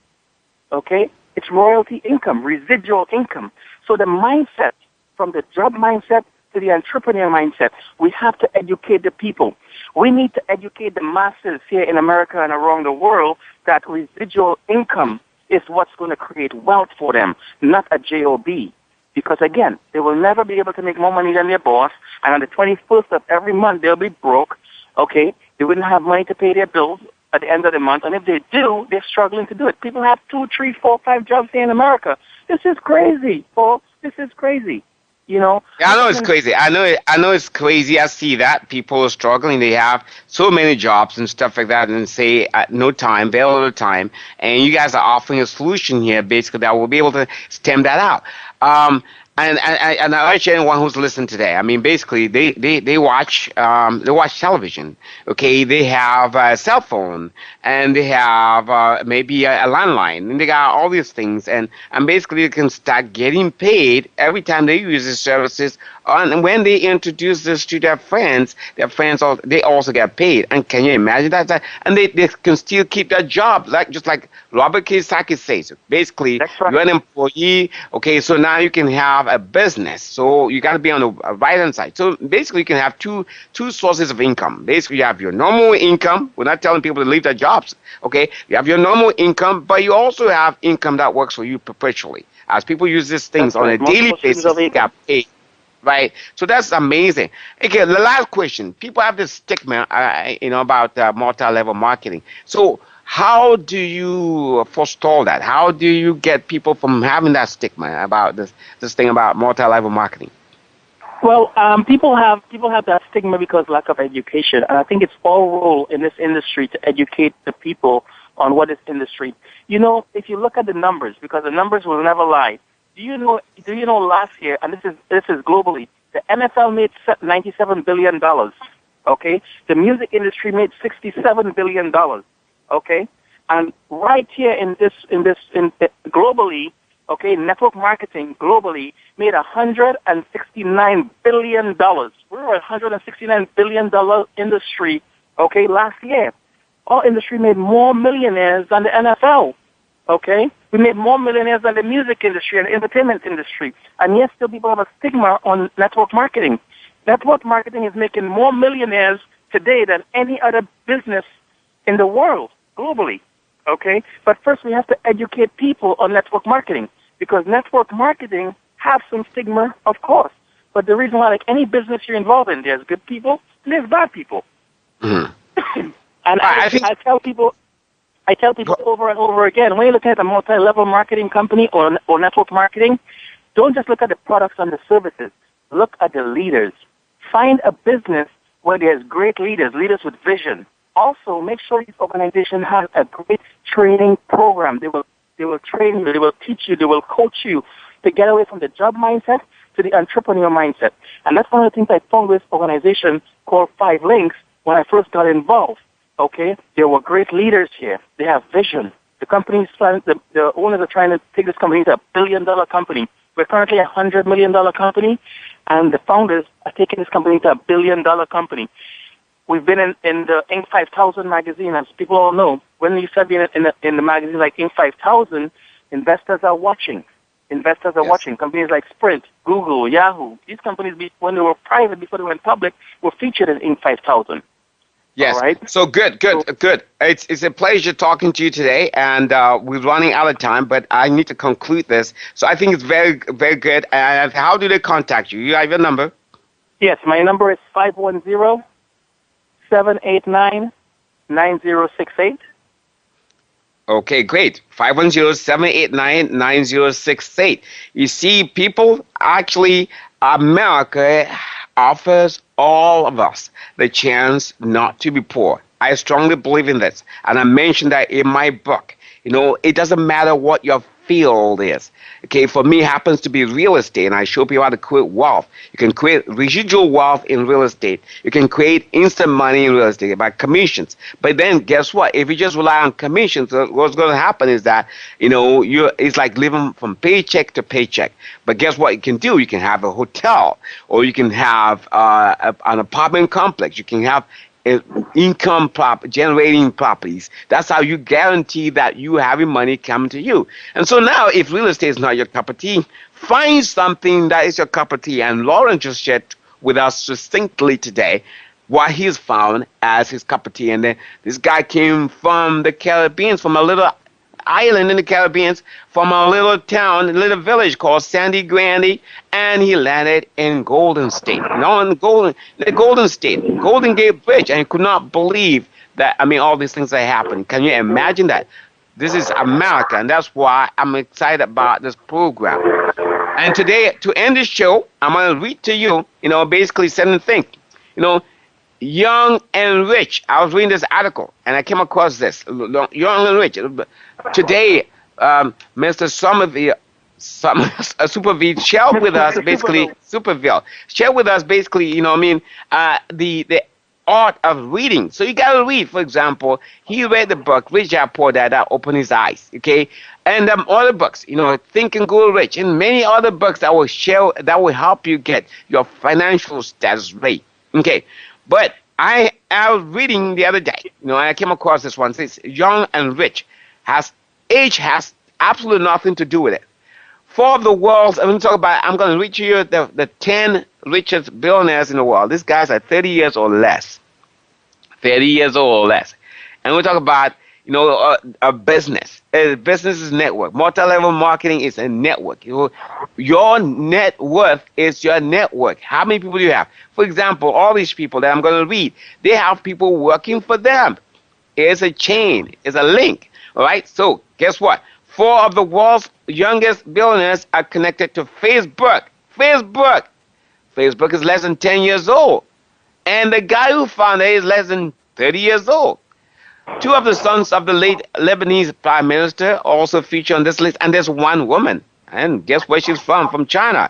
Okay? It's royalty income, residual income. So the mindset, from the job mindset to the entrepreneur mindset, we have to educate the people. We need to educate the masses here in America and around the world that residual income is what's going to create wealth for them, not a job. Because, again, they will never be able to make more money than their boss, and on the 21st of every month, they'll be broke, okay? They wouldn't have money to pay their bills at the end of the month, and if they do, they're struggling to do it. People have 2, 3, 4, 5 jobs here in America. This is crazy, Paul. This is crazy. Yeah, I know it's crazy. I know it's crazy. I see that people are struggling. They have so many jobs and stuff like that, and say no time, very little time. And you guys are offering a solution here, basically, that will be able to stem that out. And I urge anyone who's listening today. I mean, basically, they watch television. Okay, they have a cell phone, and they have maybe a landline, and they got all these things, and basically they can start getting paid every time they use these services. And when they introduce this to their friends they also get paid. And can you imagine that? And they can still keep their job, just like Robert Kiyosaki says. Basically, right. You're an employee. Okay, so now you can have a business. So you got to be on the right hand side. So basically, you can have two sources of income. Basically, you have your normal income. We're not telling people to leave their jobs. Okay, you have your normal income, but you also have income that works for you perpetually. As people use these things on a daily basis, they get paid. Right, so that's amazing. Okay, the last question: people have this stigma, about multi-level marketing. So, how do you forestall that? How do you get people from having that stigma about this thing about multi-level marketing? Well, people have that stigma because lack of education, and I think it's our role in this industry to educate the people on what is industry. If you look at the numbers, because the numbers will never lie. Do you know last year, and this is globally, the NFL made $97 billion, okay? The music industry made $67 billion, okay? And right here in globally, okay, network marketing globally made $169 billion. We were a $169 billion industry, okay, last year. Our industry made more millionaires than the NFL. Okay? We made more millionaires than the music industry and the entertainment industry. And yes, still people have a stigma on network marketing. Network marketing is making more millionaires today than any other business in the world, globally. Okay? But first we have to educate people on network marketing, because network marketing has some stigma, of course. But the reason why, like any business you're involved in, there's good people and there's bad people. Mm-hmm. And I tell people over and over again, when you're looking at a multi-level marketing company or network marketing, Don't just look at the products and the services. Look at the leaders. Find a business where there's great leaders, leaders with vision. Also, make sure this organization has a great training program. They will train you, they will teach you, they will coach you to get away from the job mindset to the entrepreneur mindset. And that's one of the things I found with this organization called 5 Links when I first got involved. Okay, there were great leaders here. They have vision. The company's trying, the owners are trying to take this company to $1 billion company. We're currently a $100 million company, and the founders are taking this company to $1 billion company. We've been in the Inc. 5000 magazine, as people all know. When you start being in the magazine like Inc. 5000, investors are watching. Investors are watching. Companies like Sprint, Google, Yahoo. These companies, when they were private, before they went public, were featured in Inc. 5000. Yes. All right? So good. It's a pleasure talking to you today, and we're running out of time, but I need to conclude this. So I think it's very, very good. And how do they contact you? You have your number? Yes, my number is 510-789-9068. Okay, great. 510-789-9068. You see, people, actually, America offers all of us the chance not to be poor. I strongly believe in this, and I mentioned that in my book. You know, it doesn't matter what your field is. Okay, for me, it happens to be real estate, and I show people how to create wealth. You can create residual wealth in real estate. You can create instant money in real estate by commissions. But then, guess what? If you just rely on commissions, what's going to happen is that, you know, it's like living from paycheck to paycheck. But guess what you can do? You can have a hotel, or you can have an apartment complex. You can have income generating properties. That's how you guarantee that you having money come to you. And so now, if real estate is not your cup of tea, find something that is your cup of tea. And Lauren just shared with us succinctly today what he's found as his cup of tea. And then this guy came from the Caribbean, from a little island in the Caribbean, from a little town, a little village called Sandy Grande, and he landed in Golden State. In the Golden State, Golden Gate Bridge, and he could not believe that, all these things that happened. Can you imagine that? This is America, and that's why I'm excited about this program. And today, to end this show, I'm going to read to you, basically certain things. Young and rich. I was reading this article, and I came across this. Young and rich. Today, Mr. Somerville, Superville, shared with us basically, Superville, shared with us basically, the art of reading. So you got to read. For example, he read the book, Rich Dad Poor Dad, that opened his eyes, okay? And other books, Think and Grow Rich, and many other books that will share, that will help you get your financial status right, okay? But I was reading the other day, I came across this one. It says, young and rich. Age has absolutely nothing to do with it. 4 of the world's, I'm going to read to you the 10 richest billionaires in the world. These guys are 30 years or less. 30 years old or less. And we'll talk about, a business. A business is network. Multi-level marketing is a network. Your net worth is your network. How many people do you have? For example, all these people that I'm going to read, they have people working for them. It's a chain. It's a link. All right? So guess what? 4 of the world's youngest billionaires are connected to Facebook. Facebook is less than 10 years old. And the guy who founded it is less than 30 years old. 2 of the sons of the late Lebanese prime minister also feature on this list, and there's 1 woman. And guess where she's from? From China.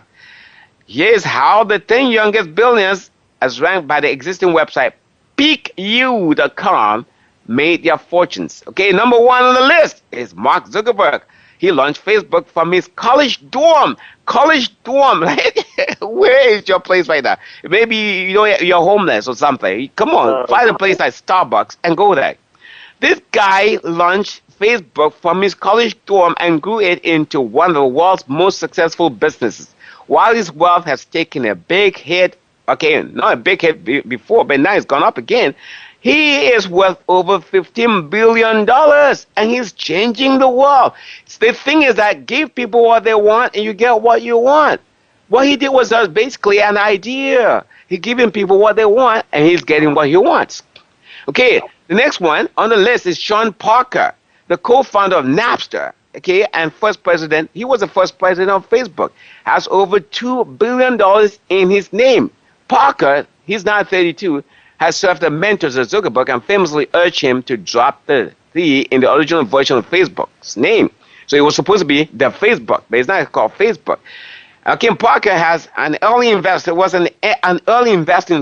Here's how the 10 youngest billionaires, as ranked by the existing website peakyou.com, made their fortunes. Okay, number 1 on the list is Mark Zuckerberg. He launched Facebook from his college dorm. Right? Where is your place right now? Maybe you're homeless or something. Come on, find a place like Starbucks and go there. This guy launched Facebook from his college dorm and grew it into one of the world's most successful businesses. While his wealth has taken a big hit, okay, not a big hit before, but now it's gone up again, he is worth over $15 billion, and he's changing the world. The thing is that give people what they want, and you get what you want. What he did was basically an idea. He's giving people what they want, and he's getting what he wants. Okay, the next one on the list is Sean Parker, the co-founder of Napster. okay, and first president, he was the first president of Facebook, has over $2 billion in his name. Parker, he's now 32, has served as mentor to Zuckerberg and famously urged him to drop the "the" in the original version of Facebook's name. So it was supposed to be the Facebook, but it's not called Facebook. Kim Parker was an early investor in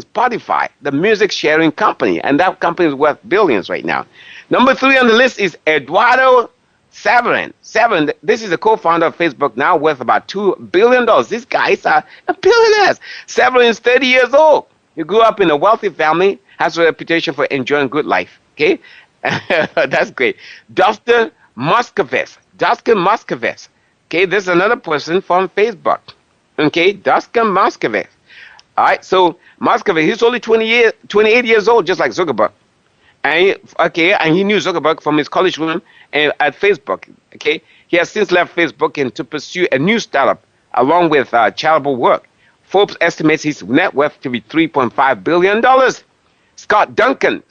Spotify, the music sharing company, and that company is worth billions right now. Number 3 on the list is Eduardo Saverin. Saverin, this is the co-founder of Facebook, now worth about $2 billion. These guys are billionaires. Saverin is 30 years old. He grew up in a wealthy family, has a reputation for enjoying good life. Okay, that's great. Dustin Moskovitz. Okay, this is another person from Facebook. Okay, Dustin Moskovitz. All right, so Moskovitz, he's only 28 years old, just like Zuckerberg. And he knew Zuckerberg from his college room at Facebook. Okay, he has since left Facebook and to pursue a new startup along with charitable work. Forbes estimates his net worth to be $3.5 billion. Scott Duncan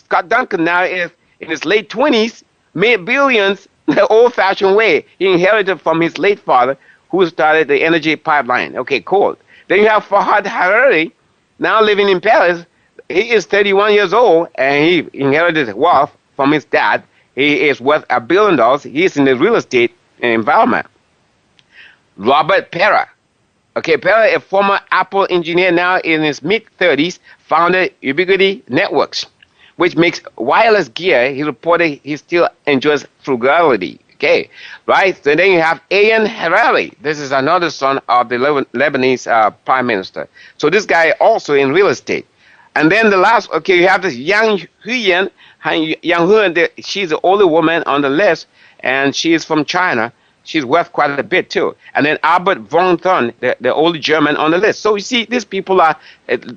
now is in his late 20s, made billions the old-fashioned way. He inherited from his late father, who started the energy pipeline. Okay, cool. Then you have Fahad Hariri, now living in Paris. He is 31 years old, and he inherited wealth from his dad. He is worth $1 billion. He is in the real estate environment. Robert Pera. Okay, Pera, a former Apple engineer now in his mid-30s, founded Ubiquiti Networks, which makes wireless gear. He reported he still enjoys frugality. Okay, right? So then you have Ayaan Hirsi. This is another son of the Lebanese prime minister. So this guy also in real estate. And then the last, okay, you have this Yang Huiyan. She's the only woman on the list, and she is from China. She's worth quite a bit too. And then Albert von Thun, the only German on the list. So you see, these people are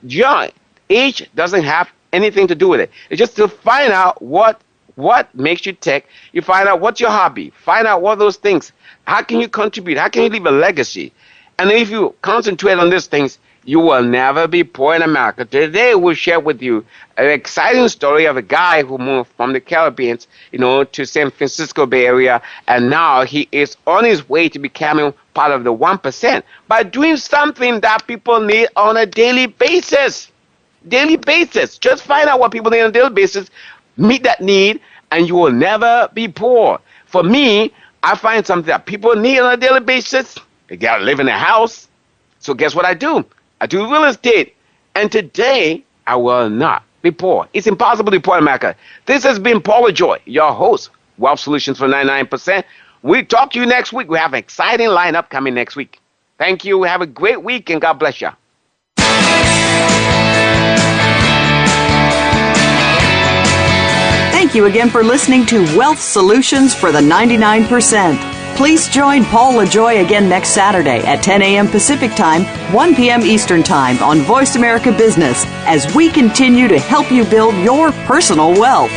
young. Age doesn't have anything to do with it. It's just to find out what makes you tick. You find out what's your hobby. Find out what those things. How can you contribute? How can you leave a legacy? And if you concentrate on these things, you will never be poor in America. Today we'll share with you an exciting story of a guy who moved from the Caribbean, to San Francisco Bay Area, and now he is on his way to becoming part of the 1% by doing something that people need on a daily basis. Just find out what people need on a daily basis, meet that need, and you will never be poor. For me, I find something that people need on a daily basis. They gotta live in a house. So guess what I do? I do real estate. And today, I will not be poor. It's impossible to be poor in America. This has been Paul Joy, your host, Wealth Solutions for 99%. We'll talk to you next week. We have an exciting lineup coming next week. Thank you. Have a great week, and God bless you. Thank you again for listening to Wealth Solutions for the 99%. Please join Paul LaJoy again next Saturday at 10 a.m. Pacific Time, 1 p.m. Eastern Time on Voice America Business as we continue to help you build your personal wealth.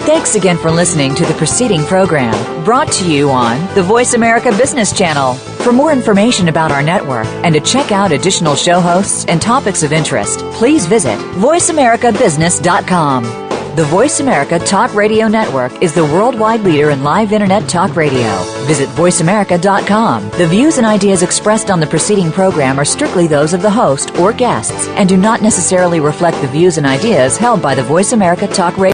Thanks again for listening to the preceding program brought to you on the Voice America Business Channel. For more information about our network and to check out additional show hosts and topics of interest, please visit voiceamericabusiness.com. The Voice America Talk Radio Network is the worldwide leader in live Internet talk radio. Visit voiceamerica.com. The views and ideas expressed on the preceding program are strictly those of the host or guests and do not necessarily reflect the views and ideas held by the Voice America Talk Radio